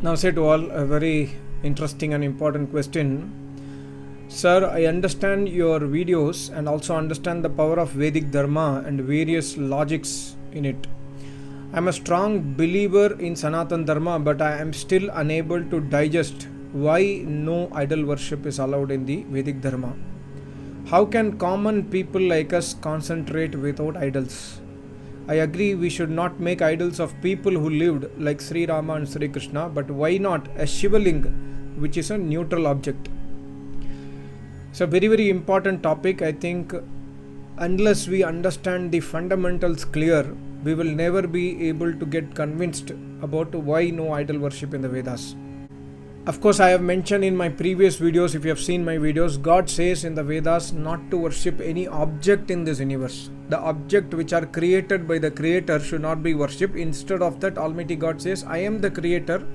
Namaste to all. A very interesting and important question. Sir, I understand your videos and also understand the power of Vedic Dharma and various logics in it. I am a strong believer in Sanatan Dharma, but I am still unable to digest why no idol worship is allowed in the Vedic Dharma. How can common people like us concentrate without idols? I agree we should not make idols of people who lived like Sri Rama and Sri Krishna, but why not a Shivaling, which is a neutral object? It's a very, very important topic. I think unless we understand the fundamentals clear, we will never be able to get convinced about why no idol worship in the Vedas. Of course, I have mentioned in my previous videos, if you have seen my videos, God says in the Vedas not to worship any object in this universe. The object which are created by the Creator should not be worshipped. Instead of that, Almighty God says, I am the Creator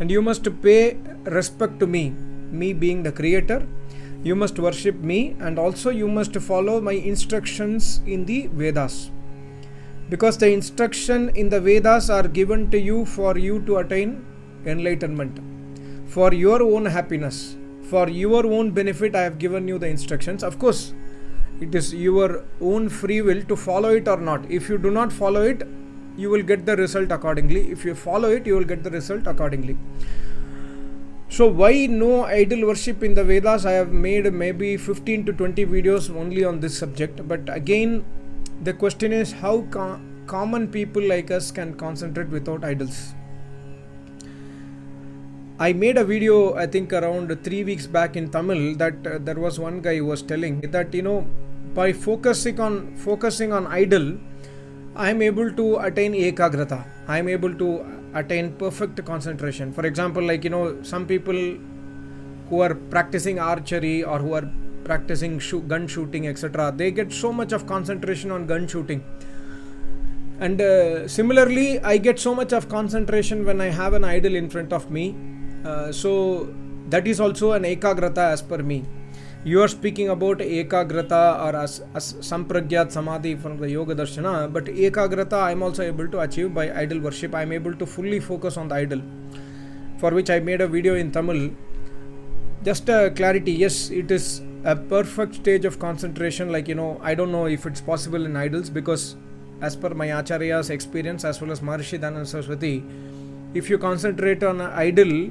and you must pay respect to me. Me being the Creator, you must worship me and also you must follow my instructions in the Vedas. Because the instruction in the Vedas are given to you for you to attain enlightenment. For your own happiness, for your own benefit, I have given you the instructions. Of course, it is your own free will to follow it or not. If you do not follow it, you will get the result accordingly. If you follow it, you will get the result accordingly. So why no idol worship in the Vedas? I have made maybe 15 to 20 videos only on this subject. But again, the question is how common people like us can concentrate without idols. I made a video, I think around 3 weeks back in Tamil, that there was one guy who was telling that, by focusing on idol, I am able to attain Ekagrata. I am able to attain perfect concentration. For example, some people who are practicing archery or who are practicing gun shooting, etc., they get so much of concentration on gun shooting. And similarly, I get so much of concentration when I have an idol in front of me. So that is also an Ekagrata as per me. You are speaking about Ekagrata or as Sampragyat Samadhi from the Yoga Darshana, but Ekagrata I am also able to achieve by idol worship. I am able to fully focus on the idol, for which I made a video in Tamil. Just a clarity, yes, it is a perfect stage of concentration. I don't know if it's possible in idols, because as per my Acharya's experience as well as Maharishi Dhananda Saraswati, if you concentrate on an idol,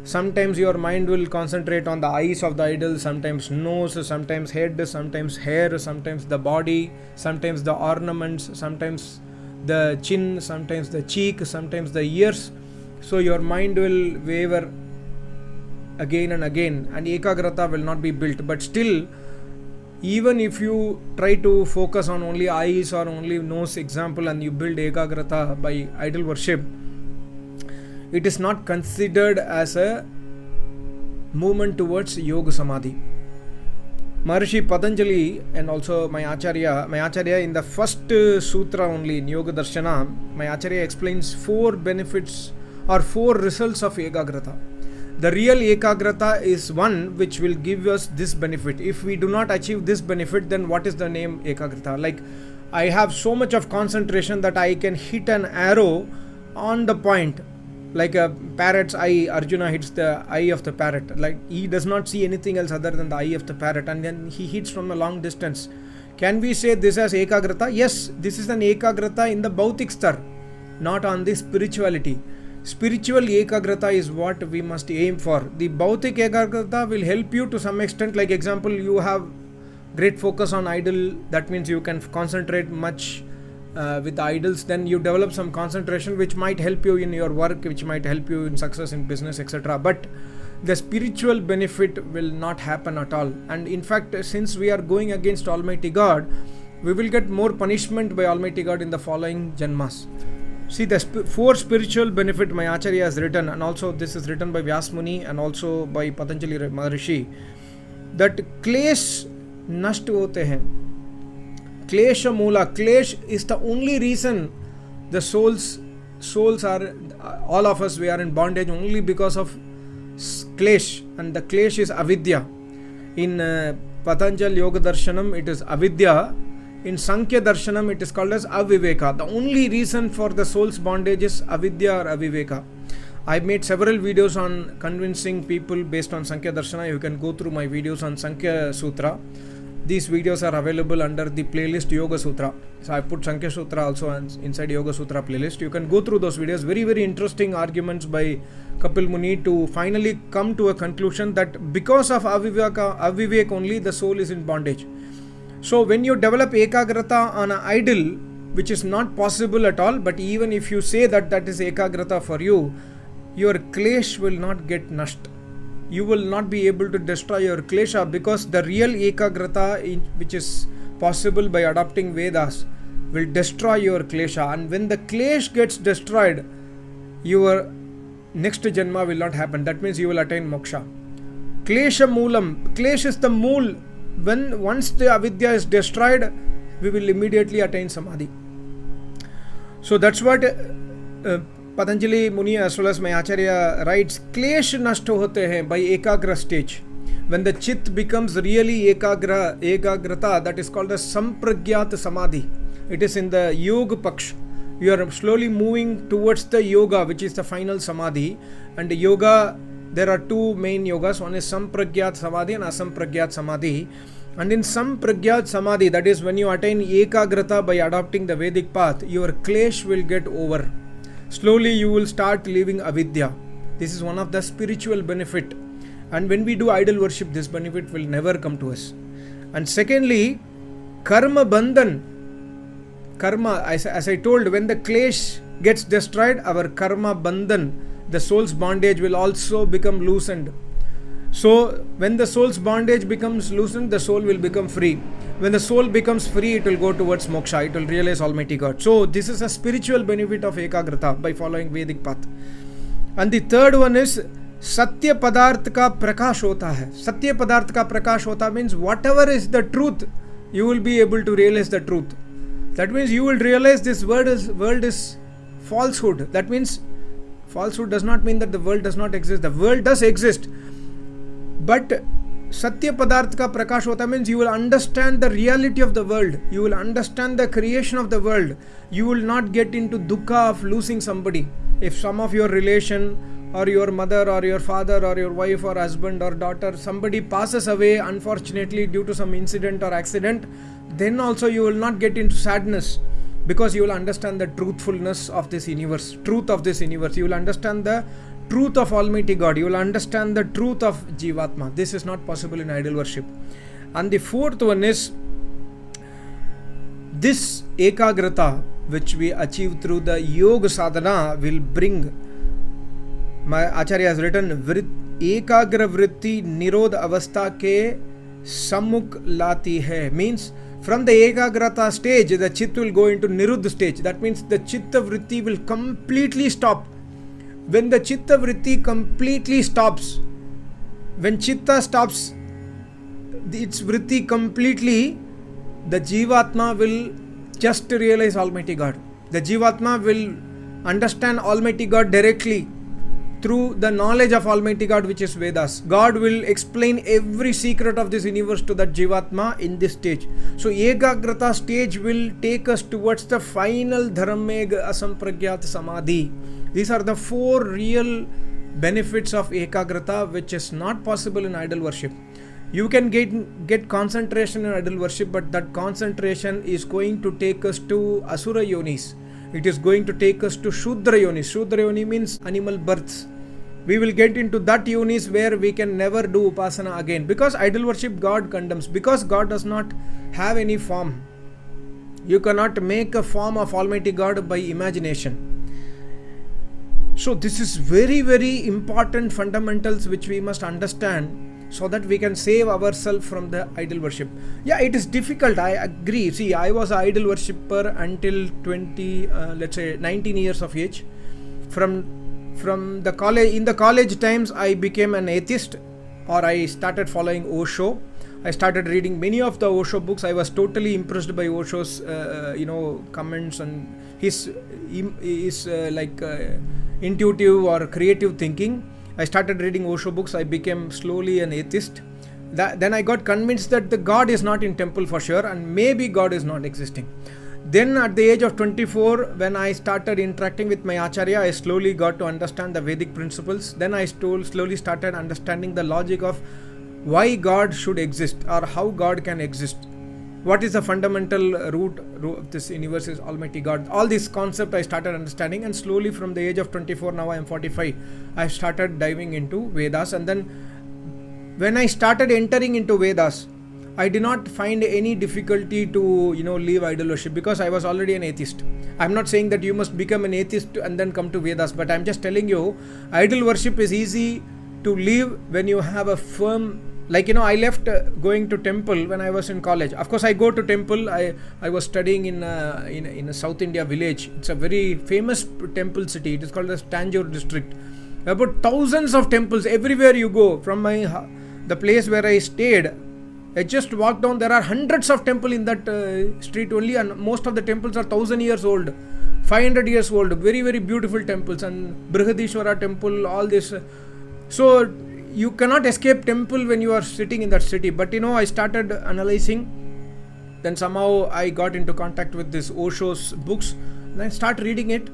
sometimes your mind will concentrate on the eyes of the idol, sometimes nose, sometimes head, sometimes hair, sometimes the body, sometimes the ornaments, sometimes the chin, sometimes the cheek, sometimes the ears. So your mind will waver again and again and Ekagrata will not be built. But still, even if you try to focus on only eyes or only nose example and you build Ekagrata by idol worship, it is not considered as a movement towards Yoga Samadhi. Maharishi Patanjali and also my Acharya in the first sutra only in Yoga Darshana, my Acharya explains 4 benefits or 4 results of Ekagrata. The real Ekagrata is one which will give us this benefit. If we do not achieve this benefit, then what is the name Ekagrata? I have so much of concentration that I can hit an arrow on the point. Like a parrot's eye, Arjuna hits the eye of the parrot. He does not see anything else other than the eye of the parrot, and then he hits from a long distance. Can we say this as Ekagrata? Yes, this is an Ekagrata in the Bhautik star, not on the spirituality. Spiritual Ekagrata is what we must aim for. The Bhautik Ekagrata will help you to some extent. Like example, you have great focus on idol, that means you can concentrate much with the idols, then you develop some concentration which might help you in your work, which might help you in success in business, etc. But the spiritual benefit will not happen at all. And in fact, since we are going against Almighty God, we will get more punishment by Almighty God in the following janmas. See, the 4 spiritual benefit my Acharya has written, and also this is written by Vyas Muni and also by Patanjali Maharishi, that klesh nasht hote hain. Klesha Mula. Klesh is the only reason the souls are, all of us, we are in bondage only because of Klesh. And the Klesh is Avidya. In Patanjali Yoga Darshanam, it is Avidya. In Sankhya Darshanam, it is called as Aviveka. The only reason for the soul's bondage is Avidya or Aviveka. I made several videos on convincing people based on Sankhya Darshana. You can go through my videos on Sankhya Sutra. These videos are available under the playlist Yoga Sutra. So I put Sankhya Sutra also inside Yoga Sutra playlist. You can go through those videos. Very, very interesting arguments by Kapil Muni to finally come to a conclusion that because of avivek only, the soul is in bondage. So when you develop Ekagrata on an idol, which is not possible at all, but even if you say that that is Ekagrata for you, your klesh will not get nasht. You will not be able to destroy your klesha, because the real Ekagrata, which is possible by adopting Vedas, will destroy your klesha. And when the klesh gets destroyed, your next janma will not happen. That means you will attain moksha. Klesha moolam. Klesh is the mool. Once the avidya is destroyed, we will immediately attain samadhi. So that's what Patanjali Muni as well as my Acharya writes. Klesh nashto hote hain by ekagra stage. When the chit becomes really ekagrata, that is called as sampragyat samadhi. It is in the yoga paksh. You are slowly moving towards the yoga, which is the final samadhi. And the yoga, there are two main yogas. One is sampragyat samadhi and asampragyat samadhi. And in sampragyat samadhi, that is when you attain ekagrata by adopting the Vedic path, your klesh will get over. Slowly you will start leaving avidya. This is one of the spiritual benefit. And when we do idol worship, this benefit will never come to us. And secondly, karma bandhan. Karma, as I told, when the klesh gets destroyed, our karma bandhan, the soul's bondage, will also become loosened. So when the soul's bondage becomes loosened, the soul will become free. When the soul becomes free, it will go towards moksha. It will realize Almighty God. So this is a spiritual benefit of Ekagrata by following Vedic path. And the third one is Satya Padarth ka prakash hota hai. Satya Padarth ka prakash hota means whatever is the truth, you will be able to realize the truth. That means you will realize this world is falsehood. That means falsehood does not mean that the world does not exist. The world does exist. But Satya Padarth ka prakash hota means you will understand the reality of the world. You will understand the creation of the world. You will not get into dukkha of losing somebody. If some of your relation or your mother or your father or your wife or husband or daughter, somebody passes away unfortunately due to some incident or accident, then also you will not get into sadness, because you will understand the truthfulness of this universe, truth of this universe. You will understand the truth of Almighty God. You will understand the truth of Jivatma. This is not possible in idol worship. And the fourth one is this Ekagrata, which we achieve through the Yoga Sadhana, will bring, my Acharya has written, Ekagra Vritti Nirod Avastha ke Sammukh Lati hai. Means from the Ekagrata stage, the Chit will go into Niruddha stage. That means the Chitta Vritti will completely stop. When the Chitta Vritti completely stops, when Chitta stops its Vritti completely, the Jivatma will just realize Almighty God. The Jivatma will understand Almighty God directly through the knowledge of Almighty God, which is Vedas. God will explain every secret of this universe to that Jivatma in this stage. So Ekagrata stage will take us towards the final Dharameg Asampragyat Samadhi. These are the four real benefits of Ekagrata, which is not possible in idol worship. You can get concentration in idol worship, but that concentration is going to take us to Asura Yonis. It is going to take us to Shudra Yonis. Shudra Yoni means animal births. We will get into that Yonis where we can never do Upasana again. Because idol worship God condemns. Because God does not have any form. You cannot make a form of Almighty God by imagination. So this is very, very important fundamentals which we must understand, so that we can save ourselves from the idol worship. Yeah, it is difficult, I agree. See, I was an idol worshipper until 19 years of age. From the college, in the college times, I became an atheist, or I started following Osho. I started reading many of the Osho books. I was totally impressed by Osho's, comments and his intuitive or creative thinking. I started reading Osho books. I became slowly an atheist. Then I got convinced that the God is not in temple for sure, and maybe God is not existing. Then at the age of 24, when I started interacting with my Acharya, I slowly got to understand the Vedic principles. Then I slowly started understanding the logic of why God should exist or how God can exist. What is the fundamental root of this universe is Almighty God. All these concepts I started understanding, and slowly from the age of 24, now I am 45, I started diving into Vedas. And then when I started entering into Vedas, I did not find any difficulty to leave idol worship, because I was already an atheist. I'm not saying that you must become an atheist and then come to Vedas, but I'm just telling you, idol worship is easy to leave when you have a firm, I left going to temple when I was in college. Of course, I go to temple. I was studying in a South India village. It's a very famous temple city. It is called the Tanjore district. About thousands of temples everywhere you go. From the place where I stayed, I just walked down. There are hundreds of temples in that street only, and most of the temples are 1,000 years old, 500 years old. Very, very beautiful temples, and Brihadishwara temple, all this. So you cannot escape temple when you are sitting in that city. But I started analyzing. Then somehow I got into contact with this Osho's books. Then I start reading it.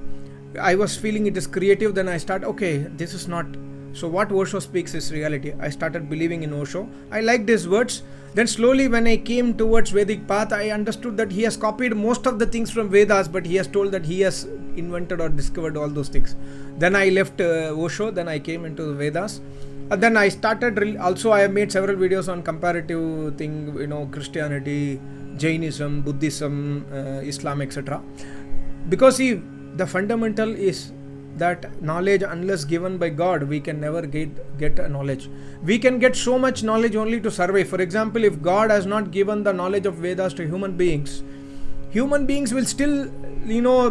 I was feeling it is creative. Then I start, okay, this is not. So what Osho speaks is reality. I started believing in Osho. I liked his words. Then slowly when I came towards Vedic path, I understood that he has copied most of the things from Vedas, but he has told that he has invented or discovered all those things. Then I left Osho. Then I came into Vedas. And then I started, also I have made several videos on comparative thing, Christianity, Jainism, Buddhism, Islam, etc. Because the fundamental is that knowledge, unless given by God, we can never get knowledge. We can get so much knowledge only to survive. For example, if God has not given the knowledge of Vedas to human beings will still,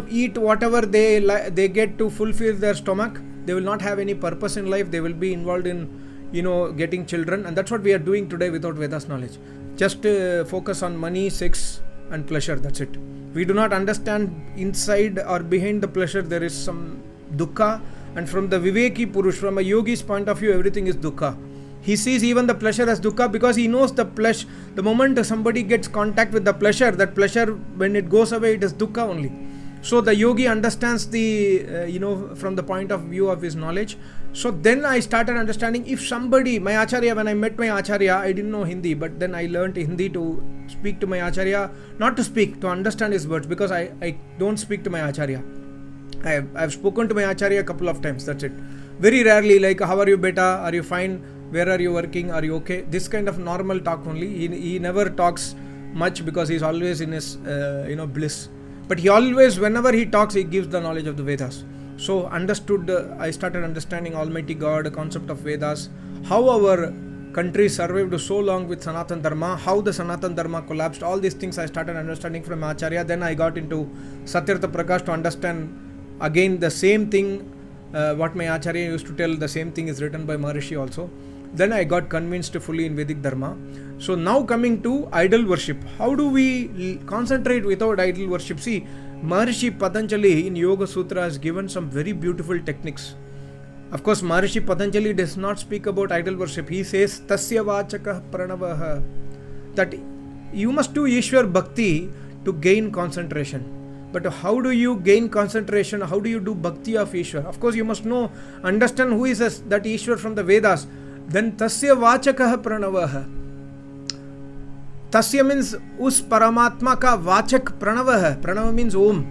eat whatever they get to fulfill their stomach. They will not have any purpose in life. They will be involved in, getting children. And that's what we are doing today without Vedas knowledge. Just focus on money, sex and pleasure. That's it. We do not understand inside or behind the pleasure there is some dukkha. And from the Viveki Purush, from a yogi's point of view, everything is dukkha. He sees even the pleasure as dukkha, because he knows the pleasure. The moment somebody gets contact with the pleasure, that pleasure, when it goes away, it is dukkha only. So the yogi understands the, from the point of view of his knowledge. So then I started understanding, if somebody, my Acharya, when I met my Acharya, I didn't know Hindi, but then I learned Hindi to speak to my Acharya, not to speak, to understand his words, because I don't speak to my Acharya. I've spoken to my Acharya a couple of times, that's it. Very rarely, like, how are you, beta? Are you fine? Where are you working? Are you okay? This kind of normal talk only. He never talks much, because he's always in his, bliss. But he always, whenever he talks, he gives the knowledge of the Vedas. So I started understanding Almighty God, the concept of Vedas, how our country survived so long with Sanatan Dharma, how the Sanatan Dharma collapsed. All these things I started understanding from Acharya. Then I got into Satyartha Prakash to understand again the same thing, what my Acharya used to tell, the same thing is written by Maharishi also. Then I got convinced fully in Vedic Dharma. So now coming to idol worship. How do we concentrate without idol worship? See, Maharishi Patanjali in Yoga Sutra has given some very beautiful techniques. Of course, Maharishi Patanjali does not speak about idol worship. He says, Tasya Vachakah Pranavaha, that you must do Ishwar Bhakti to gain concentration. But how do you gain concentration? How do you do Bhakti of Ishwar? Of course, you must understand who is that Ishwar from the Vedas. Then Tasya Vachakah Pranavaha. Tasya means us Paramatma ka Vachak Pranava hai. Pranava means Om.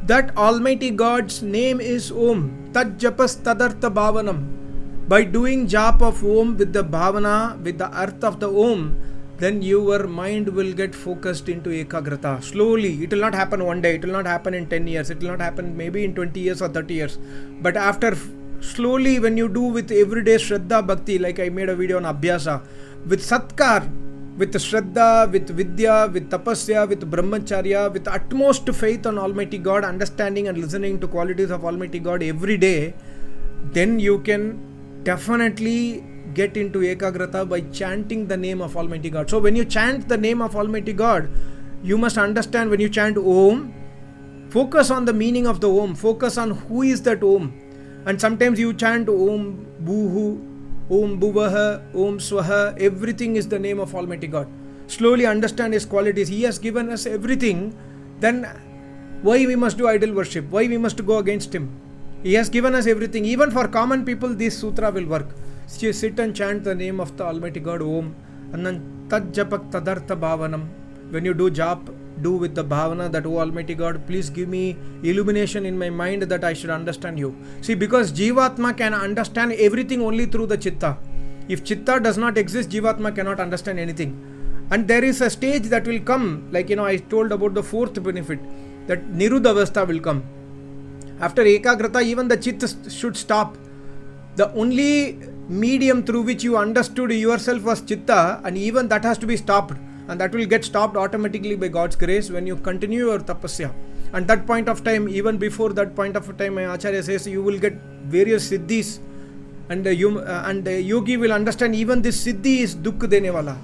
That Almighty God's name is Om. Tad Japas Tadartha Bhavanam. By doing jap of Om with the Bhavana, with the earth of the Om, then your mind will get focused into Ekagrata. Slowly. It will not happen one day. It will not happen in 10 years. It will not happen maybe in 20 years or 30 years. But after slowly, when you do with everyday Shraddha Bhakti, like I made a video on Abhyasa, with Satkar, with Shraddha, with Vidya, with Tapasya, with Brahmacharya, with utmost faith on Almighty God, understanding and listening to qualities of Almighty God every day, then you can definitely get into Ekagrata by chanting the name of Almighty God. So when you chant the name of Almighty God, you must understand, when you chant Om, focus on the meaning of the Om, focus on who is that Om. And sometimes you chant Om Buhu, Om Bhuvaha, Om Swaha, everything is the name of Almighty God. Slowly understand His qualities. He has given us everything. then why we must do idol worship? Why we must go against him? He has given us everything. Even for common people, this sutra will work. Sit and chant the name of the Almighty God, Om, and then Tad Japak Tadartha Bhavanam. When you do jap, do with the bhavana that, oh Almighty God, please give me illumination in my mind that I should understand you. See, because Jivatma can understand everything only through the Chitta. If Chitta does not exist, Jivatma cannot understand anything. And there is a stage that will come, like I told about the fourth benefit, that Niruddhavastha will come. After Ekagrata, even the Chitta should stop. The only medium through which you understood yourself was Chitta, and even that has to be stopped. And that will get stopped automatically by God's grace when you continue your tapasya. And that point of time, even before that point of time, my Acharya says you will get various siddhis, and the yogi will understand even this siddhi is dukh dene wala.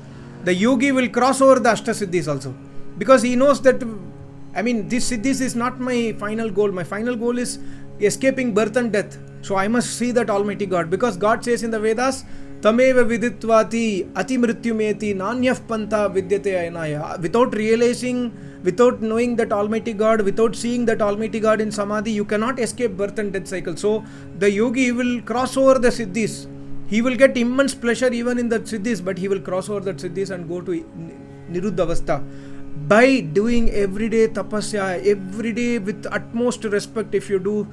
The yogi will cross over the ashta siddhis also, because he knows that this siddhis is not my final goal. My final goal is escaping birth and death. So I must see that Almighty God, because God says in the Vedas, Tameva viditvati ati mrityumeti nanyaf panta vidyate aynaya. Without realizing, without knowing that Almighty God, without seeing that Almighty God in Samadhi, you cannot escape birth and death cycle. So the yogi will cross over the siddhis. He will get immense pleasure even in the siddhis, but he will cross over that siddhis and go to Niruddhavastha. By doing everyday tapasya, everyday with utmost respect, if you do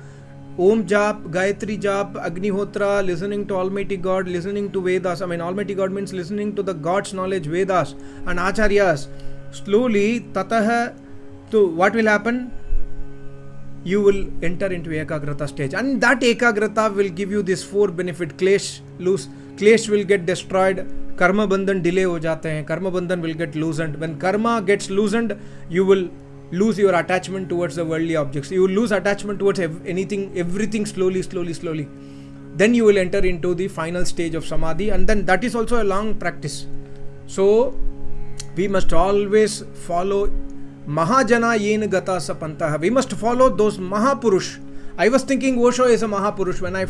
Om Jap, Gayatri Jap, Agnihotra, listening to Almighty God, listening to Vedas. Almighty God means listening to the God's knowledge, Vedas and Acharyas. Slowly, Tataha, to what will happen? You will enter into Ekagrata stage. And that Ekagrata will give you this four benefit. Klesh will get destroyed. Karma Bandhan delay ho jate hain. Karma Bandhan will get loosened. When karma gets loosened, you will lose your attachment towards the worldly objects. You will lose attachment towards everything slowly. Then you will enter into the final stage of Samadhi, and then that is also a long practice. So we must always follow Mahajana Yen Gata Sapantaha. We must follow those Mahapurush. I was thinking Osho is a Mahapurush. When I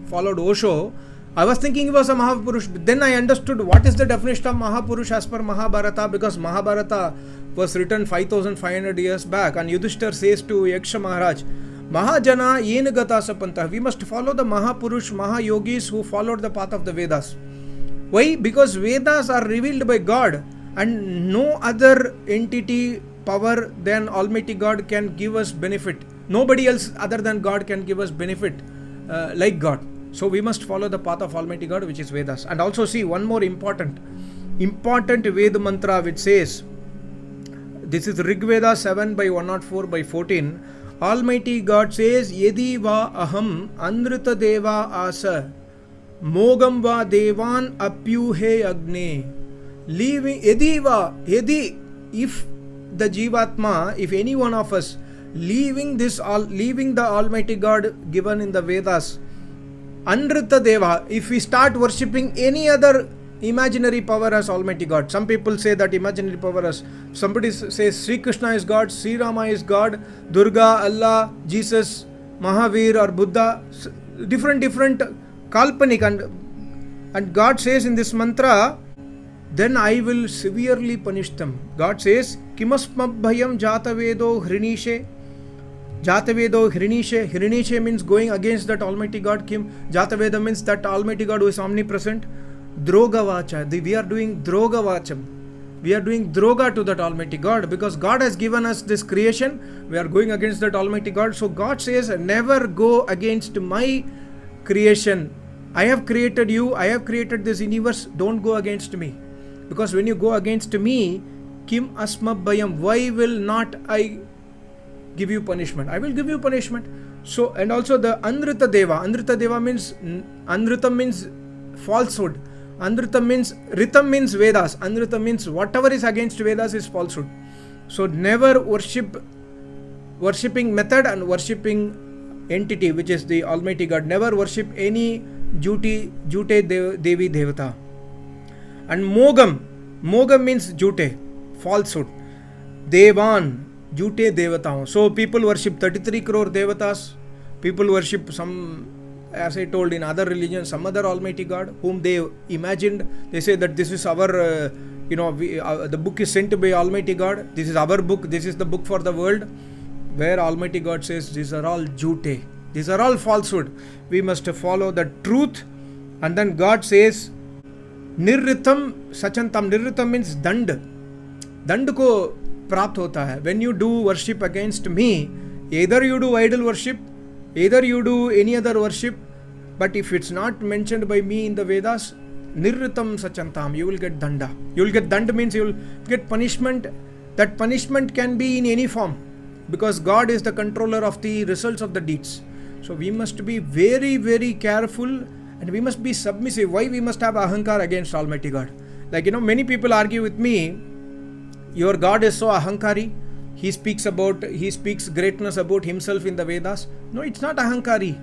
followed Osho, I was thinking he was a Mahapurush. But then I understood what is the definition of Mahapurush as per Mahabharata, because Mahabharata was written 5,500 years back, and Yudhishthir says to Yaksha Maharaj, Mahajana Yen Gata Sapanta. We must follow the Mahapurush, Mahayogis who followed the path of the Vedas. Why? Because Vedas are revealed by God, and no other entity, power than Almighty God can give us benefit. Nobody else other than God can give us benefit like God. So we must follow the path of Almighty God, which is Vedas. And also see one more important Veda mantra which says, this is Rig Veda 7 by 104 by 14. Almighty God says, Yedi va aham anrita deva asa mogam va devan apyuhe agne. Leaving Yedi, if the Jivatma, if any one of us leaving the Almighty God given in the Vedas, Anrita Deva, if we start worshipping any other imaginary power as Almighty God. Some people say that imaginary power as, somebody says Sri Krishna is God, Sri Rama is God, Durga, Allah, Jesus, Mahavir or Buddha, different kalpanik, and God says in this mantra, then I will severely punish them. God says, Kimasmabhayam jatavedo hrinishe. Jataveda Hrinishe means going against that Almighty God. Kim Jataveda means that Almighty God who is omnipresent. Droga Vacha. We are doing Droga Vacham. We are doing Droga to that Almighty God, because God has given us this creation. We are going against that Almighty God. So God says, never go against my creation. I have created you. I have created this universe. Don't go against me. Because when you go against me, Kim Asmabhayam, why will not I give you punishment? I will give you punishment. So, and also the Anrita Deva means, Anrita means falsehood. Ritam means Vedas. Anrita means whatever is against Vedas is falsehood. So never worshipping method and worshipping entity, which is the Almighty God. Never worship any jute Devi Devata. And Mogam means jute, falsehood. Devan, jute Devata. So people worship 33 crore Devatas. People worship some, as I told, in other religions, some other Almighty God whom they imagined. They say that this is our The book is sent by Almighty God. This is our book. This is the book for the world, where Almighty God says these are all jute. These are all falsehood. We must follow the truth. And then God says, Nirritam Sachantam. Nirritam means dand. Dand ko प्राप्त होता है. When you do worship against me, either you do idol worship, either you do any other worship, but if it's not mentioned by me in the Vedas, nirritam sachantam, you will get danda. You will get danda means you will get punishment. That punishment can be in any form, because God is the controller of the results of the deeds. So we must be very, very careful, and we must be submissive. Why we must have ahankar against Almighty God? Many people argue with me, your God is so ahankari. He speaks greatness about himself in the Vedas. No, it's not ahankari.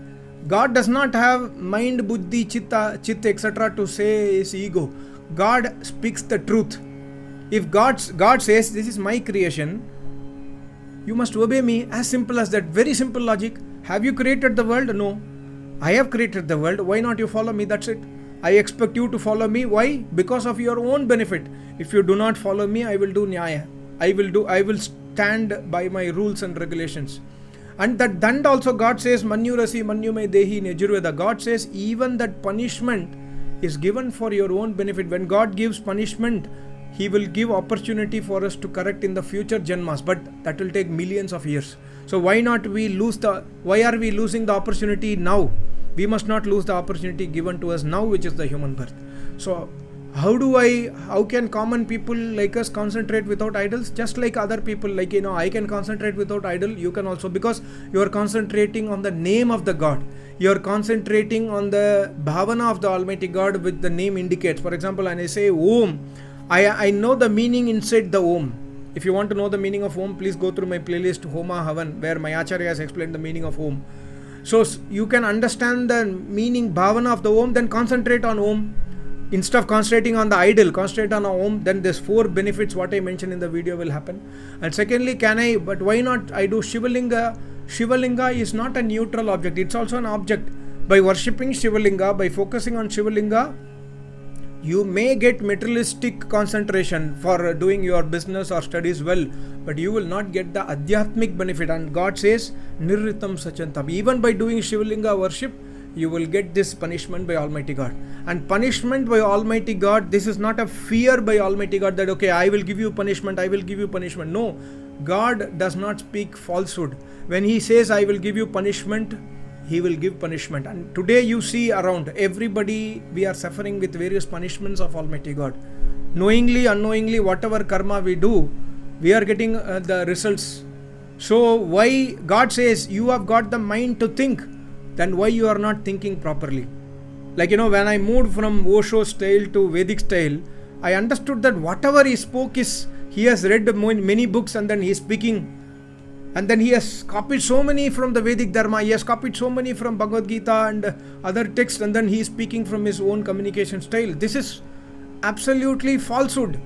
God does not have mind, buddhi, chitta, etc. to say his ego. God speaks the truth. If God says, this is my creation, you must obey me. As simple as that. Very simple logic. Have you created the world? No. I have created the world. Why not you follow me? That's it. I expect you to follow me. Why? Because of your own benefit. If you do not follow me, I will do nyaya. I will stand by my rules and regulations. And that dand also God says, Manyurasi Manyume Dehi in Yajurveda. God says even that punishment is given for your own benefit. When God gives punishment, He will give opportunity for us to correct in the future janmas, but that will take millions of years. So why are we losing the opportunity now? We must not lose the opportunity given to us now, which is the human birth. So how can common people like us concentrate without idols? Just like other people, I can concentrate without idol, you can also, because you are concentrating on the name of the God. You are concentrating on the bhavana of the Almighty God, which the name indicates. For example, when I say Om, I know the meaning inside the Om. If you want to know the meaning of Om, please go through my playlist Homa Havan, where my Acharya has explained the meaning of Om. So you can understand the meaning, bhavana of the Om, then concentrate on Om. Instead of concentrating on the idol, concentrate on Om, then there's 4 benefits what I mentioned in the video will happen. And secondly, but why not I do Shivalinga? Shivalinga is not a neutral object, it's also an object. By worshipping Shivalinga, by focusing on Shivalinga, you may get materialistic concentration for doing your business or studies well, but you will not get the adhyatmic benefit. And God says, Nirritam Sachantam. Even by doing Shivalinga worship, you will get this punishment by Almighty God. And punishment by Almighty God, this is not a fear by Almighty God that, okay, I will give you punishment, I will give you punishment. No, God does not speak falsehood. When He says, I will give you punishment, He will give punishment. And today you see around everybody, we are suffering with various punishments of Almighty God. Knowingly, unknowingly, whatever karma we do, we are getting the results. So why God says, you have got the mind to think, then why you are not thinking properly? When I moved from Osho style to Vedic style, I understood that whatever he spoke is, he has read many books and then he is speaking. And then he has copied so many from the Vedic Dharma, he has copied so many from Bhagavad Gita and other texts, and then he is speaking from his own communication style. This is absolutely falsehood.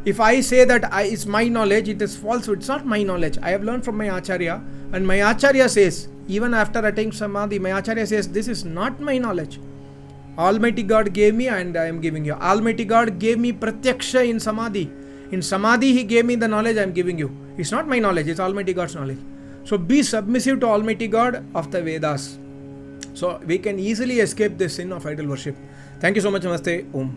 If I say that it's my knowledge, it is falsehood. It's not my knowledge. I have learned from my Acharya, and my Acharya says, even after attaining Samadhi, my Acharya says, this is not my knowledge. Almighty God gave me and I am giving you. Almighty God gave me Pratyaksha in Samadhi. In Samadhi, He gave me the knowledge I am giving you. It's not my knowledge, it's Almighty God's knowledge. So be submissive to Almighty God of the Vedas. So we can easily escape this sin of idol worship. Thank you so much. Namaste. Om.